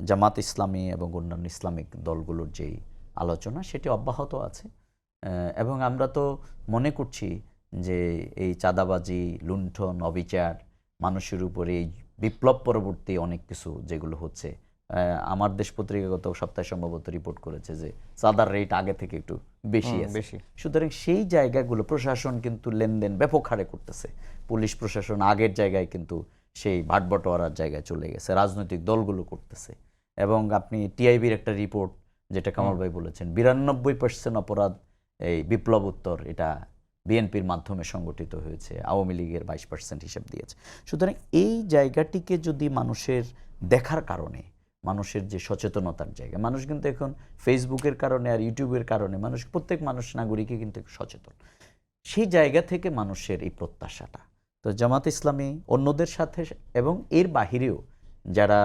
জামাত ইসলামী এবং অন্যান্য ইসলামিক দলগুলোর যেই আলোচনা সেটি অব্যাহত আছে এবং আমরা তো মনে করছি যে এই চাঁদাবাজি, লুণ্ঠন, অবিচার, মানুষের উপরে এই বিপ্লব পরবর্তী অনেক কিছু যেগুলো হচ্ছে, আমার দেশ পত্রিকা গত সপ্তাহে সম্ভবত রিপোর্ট করেছে যে চাঁদার রেট আগে থেকে একটু বেশি আছে। সুতরাং সেই জায়গাগুলো প্রশাসন কিন্তু লেনদেন ব্যাপক হারে করতেছে। পুলিশ প্রশাসন আগের জায়গায় কিন্তু সেই ভাটবটোয়ারার জায়গায় চলে গেছে, রাজনৈতিক দলগুলো করতেছে। এবং আপনি টিআইবির একটা রিপোর্ট যেটা কামাল ভাই বলেছেন, 92% অপরাধ এই বিপ্লব উত্তর এটা বিএনপির মাধ্যমে সংগঠিত হয়েছে, আওয়ামী লীগের 22% হিসাব দিয়েছে। সুতরাং এই জায়গাটিকে যদি মানুষের দেখার কারণে, মানুষের যে সচেতনতার জায়গা, মানুষ কিন্তু এখন ফেসবুকের কারণে আর ইউটিউবের কারণে মানুষ, প্রত্যেক মানুষ নাগরিকই কিন্তু সচেতন, সেই জায়গা থেকে মানুষের এই প্রত্যাশাটা। তো জামাত ইসলামী অন্যদের সাথে এবং এর বাহিরেও যারা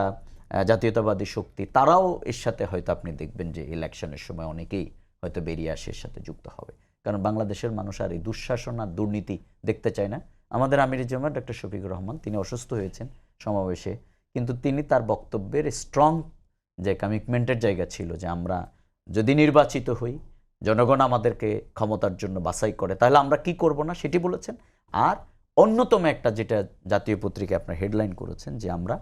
জাতীয়তাবাদী শক্তি, তারাও এর সাথে হয়তো আপনি দেখবেন যে ইলেকশনের সময় অনেকেই হয়তো বেরিয়ে আসে এর সাথে যুক্ত হবে। কারণ বাংলাদেশের মানুষ আর এই দুঃশাসন আর দুর্নীতি দেখতে চায় না। আমাদের আমির জামাত ডক্টর শফিকুর রহমান, তিনি অসুস্থ হয়েছেন সমাবেশে, কিন্তু তিনি তার বক্তব্যের স্ট্রং যে কমিটমেন্টের জায়গা ছিল যে আমরা যদি নির্বাচিত হই, জনগণ আমাদেরকে ক্ষমতার জন্য বাছাই করে, তাহলে আমরা কি করব না সেটি বলেছেন। আর অন্যতম একটা যেটা জাতীয় পত্রিকায় আপনার হেডলাইন করেছেন যে আমরা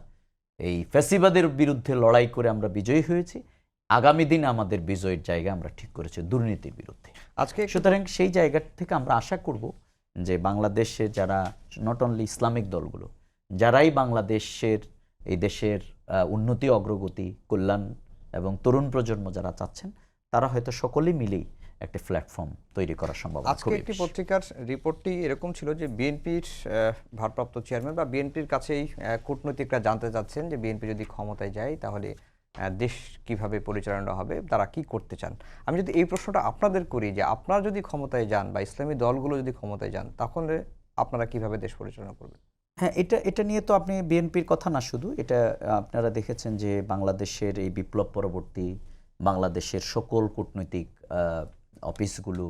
এই ফ্যাসিবাদের বিরুদ্ধে লড়াই করে আমরা বিজয়ী হয়েছি, আগামী দিন আমাদের বিজয়ের জায়গা আমরা ঠিক করেছি দুর্নীতির বিরুদ্ধে। আজকে সুতরাং সেই জায়গা থেকে আমরা আশা করব যে বাংলাদেশে যারা নট অনলি ইসলামিক দলগুলো, যারাই বাংলাদেশের এই দেশের উন্নতি, অগ্রগতি, কল্যাণ এবং তরুণ প্রজন্ম যারা চাচ্ছেন, তারা হয়তো সকলেই মিলেই একটা প্ল্যাটফর্ম তৈরি করা সম্ভব। আজকে একটি পত্রিকার রিপোর্টটি এরকম ছিল যে বিএনপির ভারপ্রাপ্ত চেয়ারম্যান বা বিএনপির কাছেই কূটনৈতিকরা জানতে চাচ্ছেন যে বিএনপি যদি ক্ষমতায় যায় তাহলে দেশ কিভাবে পরিচালনা হবে, তারা কি করতে চান। আমি যদি এই প্রশ্নটা আপনাদের করি যে আপনারা যদি ক্ষমতায় যান বা ইসলামী দলগুলো যদি ক্ষমতায় যান, তখন আপনারা কিভাবে দেশ পরিচালনা করবেন? হ্যাঁ, এটা নিয়ে তো আপনি বিএনপির কথা না শুধু, এটা আপনারা দেখেছেন যে বাংলাদেশের এই বিপ্লব পরবর্তী বাংলাদেশের সকল কূটনৈতিক অফিসগুলো,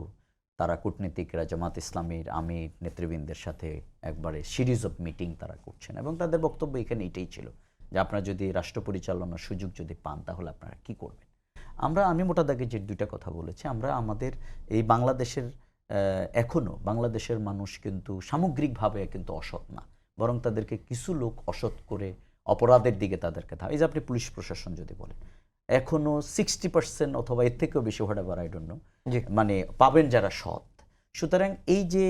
তারা কূটনীতিকরা জামাত ইসলামীর আমির নেতৃবৃন্দের সাথে একবারে সিরিজ অফ মিটিং তারা করছেন এবং তাদের বক্তব্য এখানে এটাই ছিল যে আপনারা যদি রাষ্ট্র পরিচালনার সুযোগ যদি পান তাহলে আপনারা কি করবেন। আমি মোটা দাগে যে দুইটা কথা বলেছি, আমরা আমাদের এই বাংলাদেশের এখনও বাংলাদেশের মানুষ কিন্তু সামগ্রিকভাবে কিন্তু অসৎ না, বরং তাদেরকে কিছু লোক অসৎ করে অপরাধের দিকে তাদেরকে এই যে আপনি পুলিশ প্রশাসন যদি বলেন, এখনো 60% অথবা এর থেকেও বেশি হোয়াটএভার আই ডোন্ট নো মানে পাবেন যারা সৎ। সুতরাং এই যে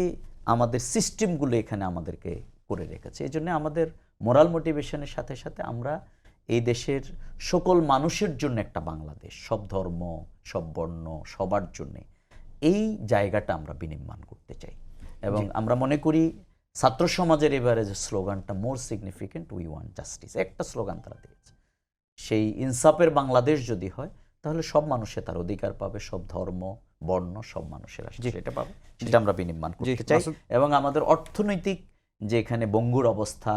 আমাদের সিস্টেমগুলো এখানে আমাদেরকে করে রেখেছে, এই জন্য আমাদের মোরাল মোটিভেশনের সাথে সাথে আমরা এই দেশের সকল মানুষের জন্য একটা বাংলাদেশ, সব ধর্ম, সব বর্ণ, সবার জন্য এই জায়গাটা আমরা বিনির্মাণ করতে চাই। এবং আমরা মনে করি ছাত্র সমাজের এবারে যে স্লোগানটা মোর সিগনিফিকেন্ট, উই ওয়ান্ট জাস্টিস, একটা স্লোগান তারা দিয়েছে। সেই ইনসাফের বাংলাদেশ যদি হয় তাহলে সব মানুষে তার অধিকার পাবে, সব ধর্ম, বর্ণ, সব মানুষের সেটা পাবে, সেটা আমরা বিনির্মাণ করতে চাই। এবং আমাদের অর্থনৈতিক যে এখানে বঙ্গুর অবস্থা,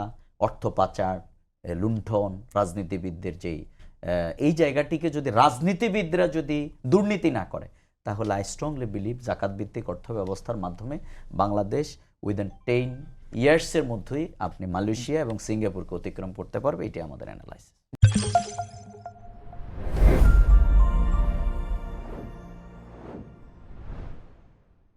অর্থ পাচার, লুণ্ঠন, রাজনীতিবিদদের যেই এই জায়গাটিকে যদি রাজনীতিবিদরা যদি দুর্নীতি না করে, তাহলে আই স্ট্রংলি বিলিভ জাকাত ভিত্তিক অর্থ ব্যবস্থার মাধ্যমে বাংলাদেশ উইদিন 10 ইয়ার্সের মধ্যেই আপনি মালয়েশিয়া এবং সিঙ্গাপুরকে অতিক্রম করতে পারবে। এটি আমাদের অ্যানালাইসিস।